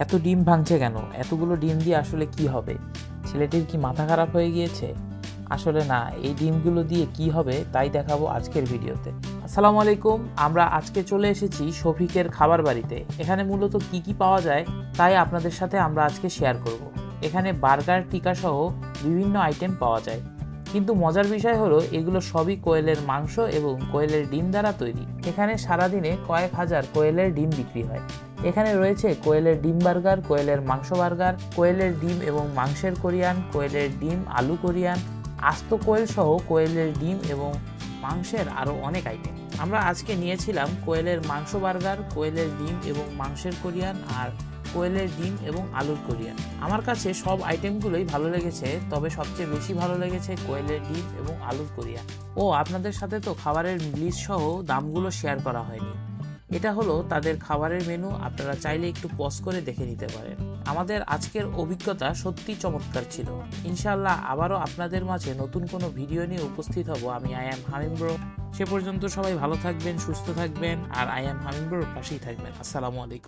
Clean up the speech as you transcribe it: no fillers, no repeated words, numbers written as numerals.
এত ডিম ভাঙছে কেন? এতগুলো ডিম দিয়ে আসলে কি হবে? ছেলেটির কি মাথা খারাপ হয়ে গিয়েছে? আসলে না, এই ডিমগুলো দিয়ে কি হবে তাই দেখাবো আজকের ভিডিওতে। আসসালামু আলাইকুম। আমরা আজকে চলে এসেছি শফিকের খাবার বাড়িতে। এখানে মূলত কি কি পাওয়া যায় তাই আপনাদের সাথে আমরা আজকে শেয়ার করব। এখানে বার্গার, টিকা সহ বিভিন্ন আইটেম পাওয়া যায়, কিন্তু মজার বিষয় হলো এগুলো সবই কোয়েলের মাংস এবং কোয়েলের ডিম দ্বারা তৈরি। এখানে সারাদিনে কয়েক হাজার কোয়েলের ডিম বিক্রি হয়। এখানে রয়েছে কোয়েলের ডিম বার্গার, কোয়েলের মাংস বার্গার, কোয়েলের ডিম এবং মাংসের কোরিয়ান, কোয়েলের ডিম আলু কোরিয়ান, আস্ত কোয়েল সহ কোয়েলের ডিম এবং মাংসের আরও অনেক আইটেম। আমরা আজকে নিয়েছিলাম কোয়েলের মাংস বার্গার, কোয়েলের ডিম এবং মাংসের কোরিয়ান আর কোয়েলের ডিম এবং আলুর কোরিয়ান। আমার কাছে সব আইটেমগুলোই ভালো লেগেছে, তবে সবচেয়ে বেশি ভালো লেগেছে কোয়েলের ডিম এবং আলুর কোরিয়ান। ও আপনাদের সাথে তো খাবারের লিস্ট সহ দামগুলো শেয়ার করা হয়নি। এটা হলো তাদের খাবারের মেনু, আপনারা চাইলে একটু পজ করে দেখে নিতে পারেন। আমাদের আজকের অভিজ্ঞতা সত্যি চমৎকার ছিল। ইনশাআল্লাহ আবারও আপনাদের মাঝে নতুন কোনো ভিডিও নিয়ে উপস্থিত হব। আমি আই এম হামিম ব্রো। সে পর্যন্ত সবাই ভালো থাকবেন, সুস্থ থাকবেন আর আই এম হামিম ব্রোর পাশেই থাকবেন। আসসালামু আলাইকুম।